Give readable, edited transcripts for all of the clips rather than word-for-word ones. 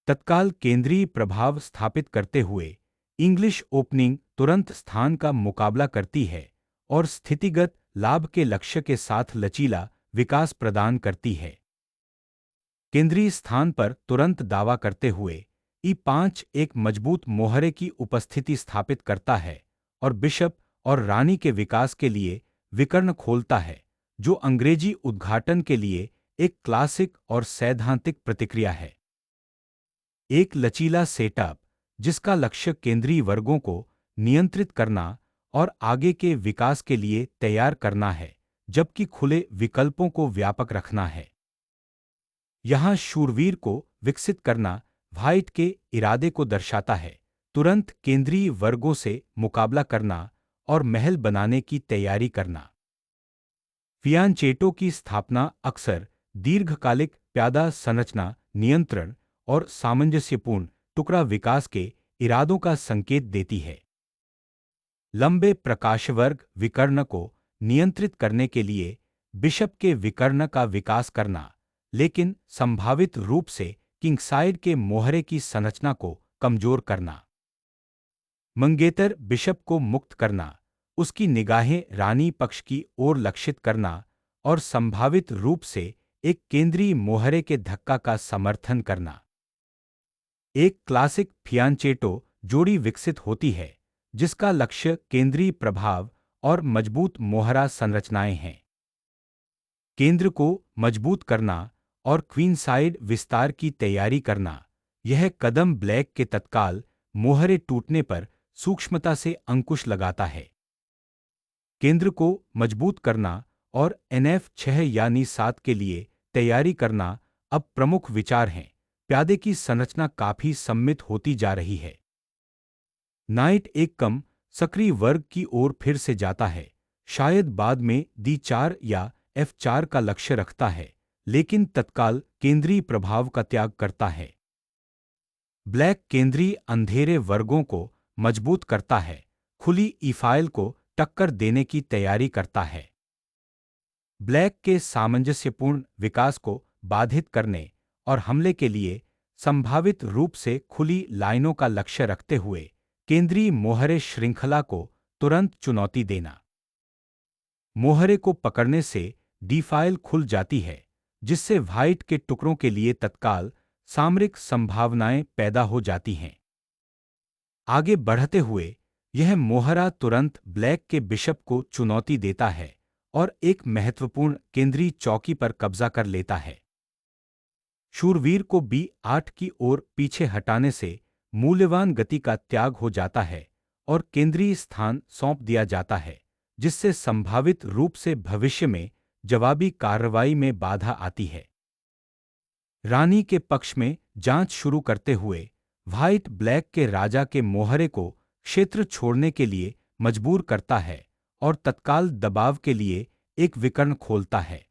तत्काल केंद्रीय प्रभाव स्थापित करते हुए इंग्लिश ओपनिंग तुरंत स्थान का मुकाबला करती है और स्थितिगत लाभ के लक्ष्य के साथ लचीला विकास प्रदान करती है। केंद्रीय स्थान पर तुरंत दावा करते हुए E5 एक मजबूत मोहरे की उपस्थिति स्थापित करता है और बिशप और रानी के विकास के लिए विकर्ण खोलता है, जो अंग्रेजी उद्घाटन के लिए एक क्लासिक और सैद्धांतिक प्रतिक्रिया है। एक लचीला सेटअप जिसका लक्ष्य केंद्रीय वर्गों को नियंत्रित करना और आगे के विकास के लिए तैयार करना है, जबकि खुले विकल्पों को व्यापक रखना है। यहाँ शूरवीर को विकसित करना व्हाइट के इरादे को दर्शाता है, तुरंत केंद्रीय वर्गों से मुकाबला करना और महल बनाने की तैयारी करना। फियांचेटो की स्थापना अक्सर दीर्घकालिक प्यादा संरचना नियंत्रण और सामंजस्यपूर्ण टुकड़ा विकास के इरादों का संकेत देती है। लंबे प्रकाशवर्ग विकर्ण को नियंत्रित करने के लिए बिशप के विकर्ण का विकास करना, लेकिन संभावित रूप से किंगसाइड के मोहरे की संरचना को कमजोर करना। मंगेतर बिशप को मुक्त करना, उसकी निगाहें रानी पक्ष की ओर लक्षित करना और संभावित रूप से एक केंद्रीय मोहरे के धक्का का समर्थन करना। एक क्लासिक फियांचेटो जोड़ी विकसित होती है जिसका लक्ष्य केंद्रीय प्रभाव और मजबूत मोहरा संरचनाएं हैं। केंद्र को मजबूत करना और क्वीनसाइड विस्तार की तैयारी करना, यह कदम ब्लैक के तत्काल मोहरे टूटने पर सूक्ष्मता से अंकुश लगाता है। केंद्र को मजबूत करना और NF6 यानी 7 के लिए तैयारी करना अब प्रमुख विचार हैं। प्यादे की संरचना काफी सम्मित होती जा रही है। नाइट एक कम सक्रिय वर्ग की ओर फिर से जाता है, शायद बाद में D4 या F4 का लक्ष्य रखता है, लेकिन तत्काल केंद्रीय प्रभाव का त्याग करता है। ब्लैक केंद्रीय अंधेरे वर्गों को मजबूत करता है, खुली E5 को टक्कर देने की तैयारी करता है। ब्लैक के सामंजस्यपूर्ण विकास को बाधित करने और हमले के लिए संभावित रूप से खुली लाइनों का लक्ष्य रखते हुए केंद्रीय मोहरे श्रृंखला को तुरंत चुनौती देना। मोहरे को पकड़ने से D5 खुल जाती है, जिससे व्हाइट के टुकड़ों के लिए तत्काल सामरिक संभावनाएं पैदा हो जाती हैं। आगे बढ़ते हुए यह मोहरा तुरंत ब्लैक के बिशप को चुनौती देता है और एक महत्वपूर्ण केंद्रीय चौकी पर कब्जा कर लेता है। शूरवीर को B8 की ओर पीछे हटाने से मूल्यवान गति का त्याग हो जाता है और केंद्रीय स्थान सौंप दिया जाता है, जिससे संभावित रूप से भविष्य में जवाबी कार्रवाई में बाधा आती है। रानी के पक्ष में जांच शुरू करते हुए व्हाइट ब्लैक के राजा के मोहरे को क्षेत्र छोड़ने के लिए मजबूर करता है और तत्काल दबाव के लिए एक विकर्ण खोलता है।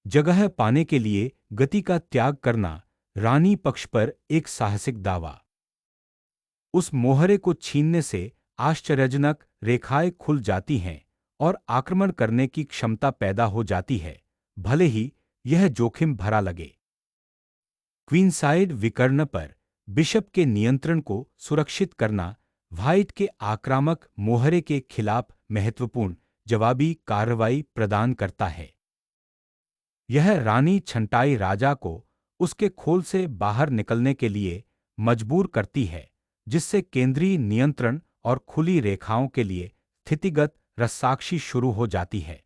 जगह पाने के लिए गति का त्याग करना रानी पक्ष पर एक साहसिक दावा। उस मोहरे को छीनने से आश्चर्यजनक रेखाएं खुल जाती हैं और आक्रमण करने की क्षमता पैदा हो जाती है, भले ही यह जोखिम भरा लगे। क्वीनसाइड विकर्ण पर बिशप के नियंत्रण को सुरक्षित करना व्हाइट के आक्रामक मोहरे के खिलाफ महत्वपूर्ण जवाबी कार्रवाई प्रदान करता है। यह रानी छंटाई राजा को उसके खोल से बाहर निकलने के लिए मजबूर करती है, जिससे केंद्रीय नियंत्रण और खुली रेखाओं के लिए स्थितिगत रस्साकशी शुरू हो जाती है।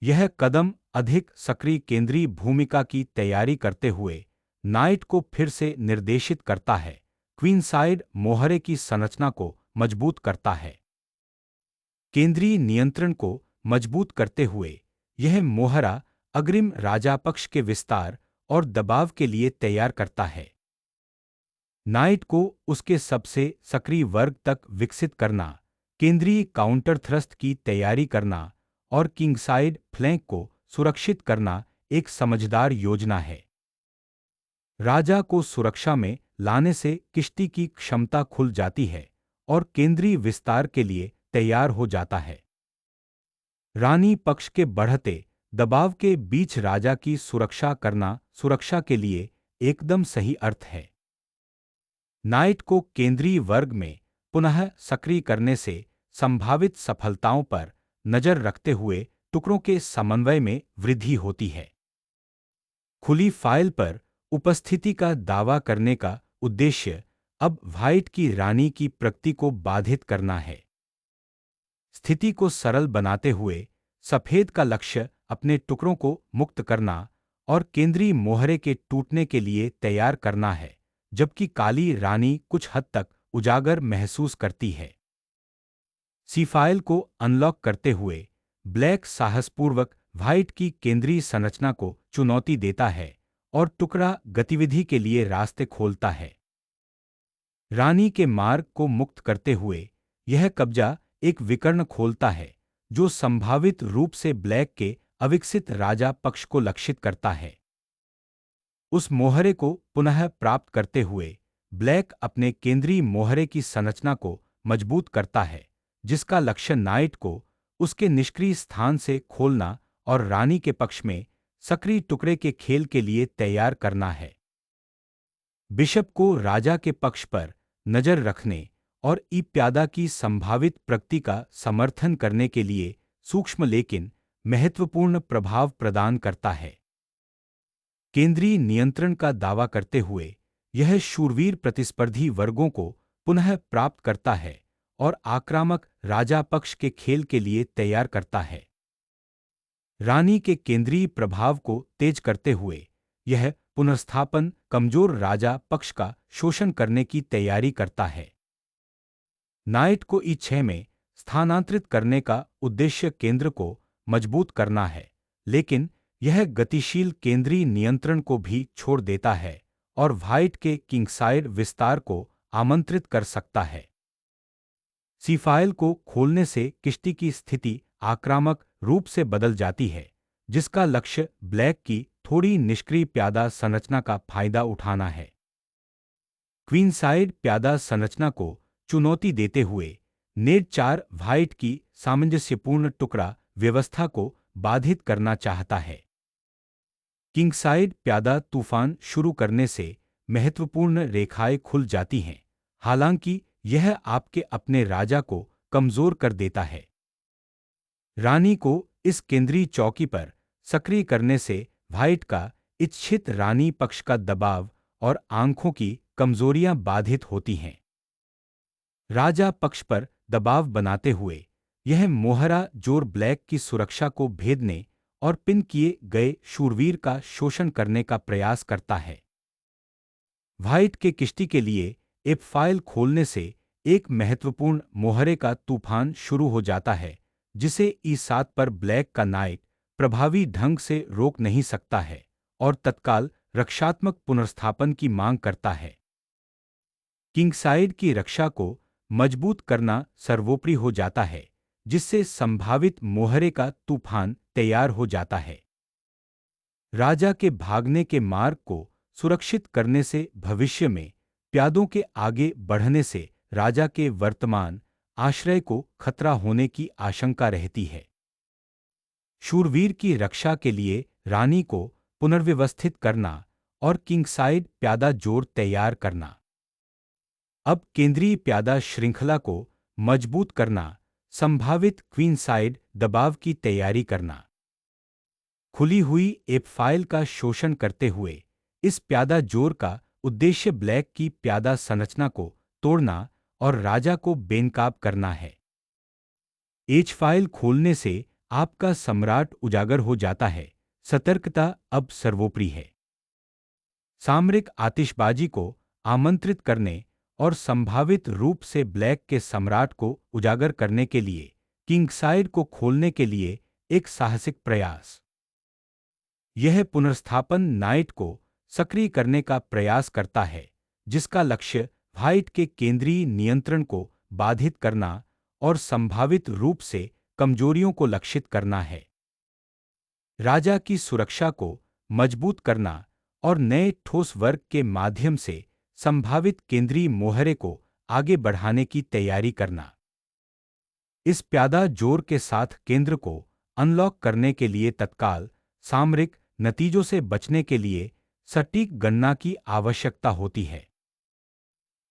यह कदम अधिक सक्रिय केंद्रीय भूमिका की तैयारी करते हुए नाइट को फिर से निर्देशित करता है, क्वीनसाइड मोहरे की संरचना को मजबूत करता है। केंद्रीय नियंत्रण को मजबूत करते हुए यह मोहरा अग्रिम राजा पक्ष के विस्तार और दबाव के लिए तैयार करता है। नाइट को उसके सबसे सक्रिय वर्ग तक विकसित करना, केंद्रीय काउंटर थ्रस्ट की तैयारी करना और किंगसाइड फ्लैंक को सुरक्षित करना एक समझदार योजना है। राजा को सुरक्षा में लाने से किश्ती की क्षमता खुल जाती है और केंद्रीय विस्तार के लिए तैयार हो जाता है। रानी पक्ष के बढ़ते दबाव के बीच राजा की सुरक्षा करना सुरक्षा के लिए एकदम सही अर्थ है। नाइट को केंद्रीय वर्ग में पुनः सक्रिय करने से संभावित सफलताओं पर नजर रखते हुए टुकड़ों के समन्वय में वृद्धि होती है। खुली फाइल पर उपस्थिति का दावा करने का उद्देश्य अब व्हाइट की रानी की प्रगति को बाधित करना है। स्थिति को सरल बनाते हुए सफेद का लक्ष्य अपने टुकड़ों को मुक्त करना और केंद्रीय मोहरे के टूटने के लिए तैयार करना है, जबकि काली रानी कुछ हद तक उजागर महसूस करती है। सी फाइल को अनलॉक करते हुए ब्लैक साहसपूर्वक व्हाइट की केंद्रीय संरचना को चुनौती देता है और टुकड़ा गतिविधि के लिए रास्ते खोलता है। रानी के मार्ग को मुक्त करते हुए यह कब्जा एक विकर्ण खोलता है जो संभावित रूप से ब्लैक के अविकसित राजा पक्ष को लक्षित करता है। उस मोहरे को पुनः प्राप्त करते हुए ब्लैक अपने केंद्रीय मोहरे की संरचना को मजबूत करता है, जिसका लक्ष्य नाइट को उसके निष्क्रिय स्थान से खोलना और रानी के पक्ष में सक्रिय टुकड़े के खेल के लिए तैयार करना है। बिशप को राजा के पक्ष पर नजर रखने और ई प्यादा की संभावित प्रगति का समर्थन करने के लिए सूक्ष्म लेकिन महत्वपूर्ण प्रभाव प्रदान करता है। केंद्रीय नियंत्रण का दावा करते हुए यह शूरवीर प्रतिस्पर्धी वर्गों को पुनः प्राप्त करता है और आक्रामक राजा पक्ष के खेल के लिए तैयार करता है। रानी के केंद्रीय प्रभाव को तेज करते हुए यह पुनर्स्थापन कमजोर राजा पक्ष का शोषण करने की तैयारी करता है। नाइट को ई6 में स्थानांतरित करने का उद्देश्य केंद्र को मजबूत करना है, लेकिन यह गतिशील केंद्रीय नियंत्रण को भी छोड़ देता है और व्हाइट के किंगसाइड विस्तार को आमंत्रित कर सकता है। सी फाइल को खोलने से किश्ती की स्थिति आक्रामक रूप से बदल जाती है, जिसका लक्ष्य ब्लैक की थोड़ी निष्क्रिय प्यादा संरचना का फायदा उठाना है। क्वीनसाइड प्यादा संरचना को चुनौती देते हुए नेड 4 व्हाइट की सामंजस्यपूर्ण टुकड़ा व्यवस्था को बाधित करना चाहता है। किंगसाइड प्यादा तूफान शुरू करने से महत्वपूर्ण रेखाएं खुल जाती हैं, हालांकि यह आपके अपने राजा को कमजोर कर देता है। रानी को इस केंद्रीय चौकी पर सक्रिय करने से व्हाइट का इच्छित रानी पक्ष का दबाव और आंखों की कमजोरियां बाधित होती हैं। राजा पक्ष पर दबाव बनाते हुए यह मोहरा जोर ब्लैक की सुरक्षा को भेदने और पिन किए गए शूरवीर का शोषण करने का प्रयास करता है। व्हाइट के किश्ती के लिए एप फाइल खोलने से एक महत्वपूर्ण मोहरे का तूफान शुरू हो जाता है, जिसे ई7 पर ब्लैक का नाइट प्रभावी ढंग से रोक नहीं सकता है और तत्काल रक्षात्मक पुनर्स्थापन की मांग करता है। किंगसाइड की रक्षा को मजबूत करना सर्वोपरि हो जाता है, जिससे संभावित मोहरे का तूफान तैयार हो जाता है। राजा के भागने के मार्ग को सुरक्षित करने से भविष्य में प्यादों के आगे बढ़ने से राजा के वर्तमान आश्रय को खतरा होने की आशंका रहती है। शूरवीर की रक्षा के लिए रानी को पुनर्व्यवस्थित करना और किंगसाइड प्यादा जोड़ तैयार करना। अब केंद्रीय प्यादा श्रृंखला को मजबूत करना, संभावित क्वीनसाइड दबाव की तैयारी करना। खुली हुई एप फाइल का शोषण करते हुए इस प्यादा जोड़ का उद्देश्य ब्लैक की प्यादा संरचना को तोड़ना और राजा को बेनकाब करना है। एच फाइल खोलने से आपका सम्राट उजागर हो जाता है, सतर्कता अब सर्वोपरि है। सामरिक आतिशबाजी को आमंत्रित करने और संभावित रूप से ब्लैक के सम्राट को उजागर करने के लिए किंगसाइड को खोलने के लिए एक साहसिक प्रयास। यह पुनर्स्थापन नाइट को सक्रिय करने का प्रयास करता है, जिसका लक्ष्य व्हाइट के केंद्रीय नियंत्रण को बाधित करना और संभावित रूप से कमजोरियों को लक्षित करना है। राजा की सुरक्षा को मजबूत करना और नए ठोस वर्ग के माध्यम से संभावित केंद्रीय मोहरे को आगे बढ़ाने की तैयारी करना। इस प्यादा जोर के साथ केंद्र को अनलॉक करने के लिए तत्काल सामरिक नतीजों से बचने के लिए सटीक गणना की आवश्यकता होती है।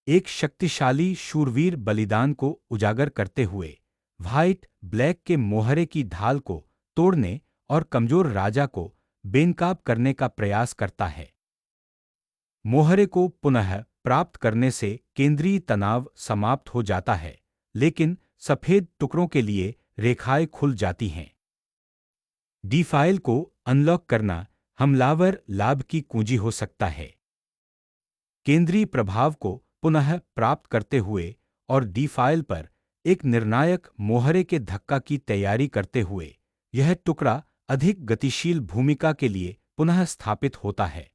एक शक्तिशाली शूरवीर बलिदान को उजागर करते हुए व्हाइट ब्लैक के मोहरे की ढाल को तोड़ने और कमजोर राजा को बेनकाब करने का प्रयास करता है। मोहरे को पुनः प्राप्त करने से केंद्रीय तनाव समाप्त हो जाता है, लेकिन सफेद टुकड़ों के लिए रेखाएं खुल जाती हैं। डी फाइल को अनलॉक करना हमलावर लाभ की कुंजी हो सकता है। केंद्रीय प्रभाव को पुनः प्राप्त करते हुए और डी फाइल पर एक निर्णायक मोहरे के धक्का की तैयारी करते हुए यह टुकड़ा अधिक गतिशील भूमिका के लिए पुनः स्थापित होता है।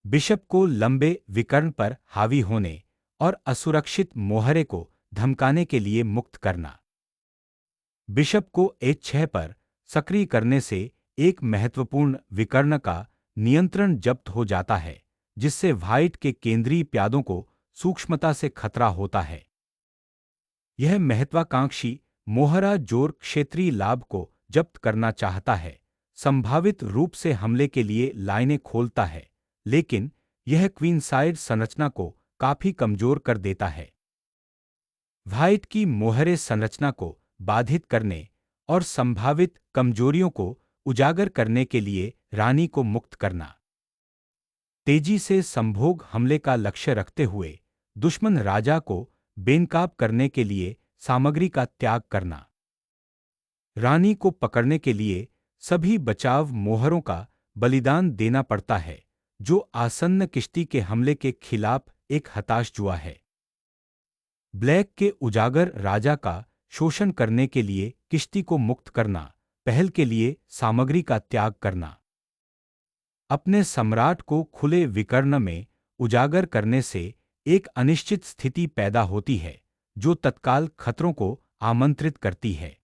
बिशप को लंबे विकर्ण पर हावी होने और असुरक्षित मोहरे को धमकाने के लिए मुक्त करना। बिशप को H6 पर सक्रिय करने से एक महत्वपूर्ण विकर्ण का नियंत्रण जब्त हो जाता है, जिससे व्हाइट के केंद्रीय प्यादों को सूक्ष्मता से खतरा होता है। यह महत्वाकांक्षी मोहरा जोर क्षेत्रीय लाभ को जब्त करना चाहता है, संभावित रूप से हमले के लिए लाइनें खोलता है, लेकिन यह क्वीनसाइड संरचना को काफी कमजोर कर देता है। व्हाइट की मोहरे संरचना को बाधित करने और संभावित कमजोरियों को उजागर करने के लिए रानी को मुक्त करना। तेजी से संभोग हमले का लक्ष्य रखते हुए दुश्मन राजा को बेनकाब करने के लिए सामग्री का त्याग करना। रानी को पकड़ने के लिए सभी बचाव मोहरों का बलिदान देना पड़ता है, जो आसन्न किश्ती के हमले के खिलाफ एक हताश जुआ है। ब्लैक के उजागर राजा का शोषण करने के लिए किश्ती को मुक्त करना, पहल के लिए सामग्री का त्याग करना। अपने सम्राट को खुले विकर्ण में उजागर करने से एक अनिश्चित स्थिति पैदा होती है, जो तत्काल खतरों को आमंत्रित करती है।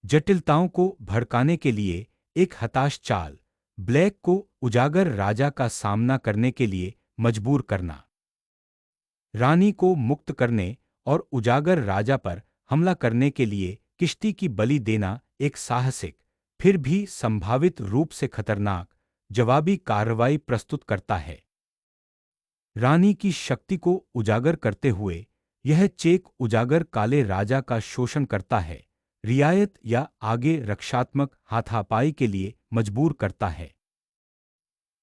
जटिलताओं को भड़काने के लिए एक हताश चाल, ब्लैक को उजागर राजा का सामना करने के लिए मजबूर करना। रानी को मुक्त करने और उजागर राजा पर हमला करने के लिए किश्ती की बलि देना एक साहसिक, फिर भी संभावित रूप से खतरनाक जवाबी कार्रवाई प्रस्तुत करता है। रानी की शक्ति को उजागर करते हुए यह चेक उजागर काले राजा का शोषण करता है, रियायत या आगे रक्षात्मक हाथापाई के लिए मजबूर करता है।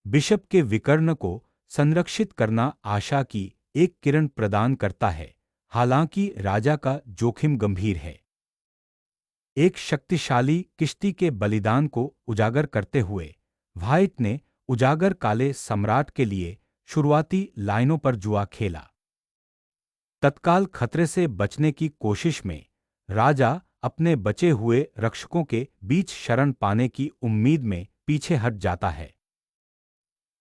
बिशप के विकर्ण को संरक्षित करना आशा की एक किरण प्रदान करता है, हालांकि राजा का जोखिम गंभीर है। एक शक्तिशाली किश्ती के बलिदान को उजागर करते हुए व्हाइट ने उजागर काले सम्राट के लिए शुरुआती लाइनों पर जुआ खेला। तत्काल खतरे से बचने की कोशिश में राजा अपने बचे हुए रक्षकों के बीच शरण पाने की उम्मीद में पीछे हट जाता है।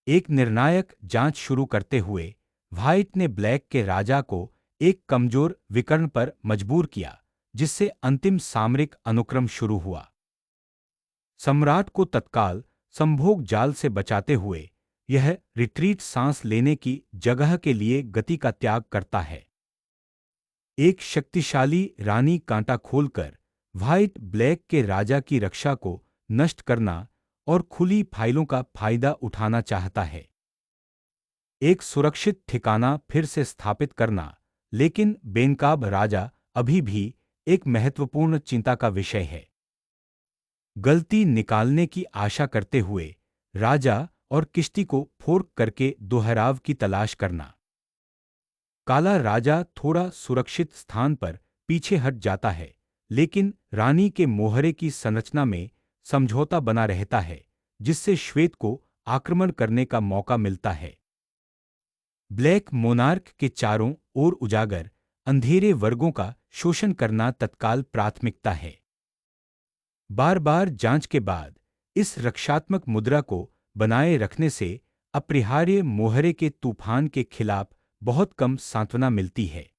एक निर्णायक जांच शुरू करते हुए व्हाइट ने ब्लैक के राजा को एक कमजोर विकर्ण पर मजबूर किया, जिससे अंतिम सामरिक अनुक्रम शुरू हुआ। सम्राट को तत्काल संभोग जाल से बचाते हुए यह रिट्रीट सांस लेने की जगह के लिए गति का त्याग करता है। एक शक्तिशाली रानी कांटा खोलकर व्हाइट ब्लैक के राजा की रक्षा को नष्ट करना और खुली फाइलों का फायदा उठाना चाहता है। एक सुरक्षित ठिकाना फिर से स्थापित करना, लेकिन बेनकाब राजा अभी भी एक महत्वपूर्ण चिंता का विषय है। गलती निकालने की आशा करते हुए राजा और किश्ती को फोर्क करके दोहराव की तलाश करना। काला राजा थोड़ा सुरक्षित स्थान पर पीछे हट जाता है, लेकिन रानी के मोहरे की संरचना में समझौता बना रहता है, जिससे श्वेत को आक्रमण करने का मौका मिलता है। ब्लैक मोनार्क के चारों ओर उजागर अंधेरे वर्गों का शोषण करना तत्काल प्राथमिकता है। बार बार जांच के बाद इस रक्षात्मक मुद्रा को बनाए रखने से अपरिहार्य मोहरे के तूफान के खिलाफ बहुत कम सांत्वना मिलती है।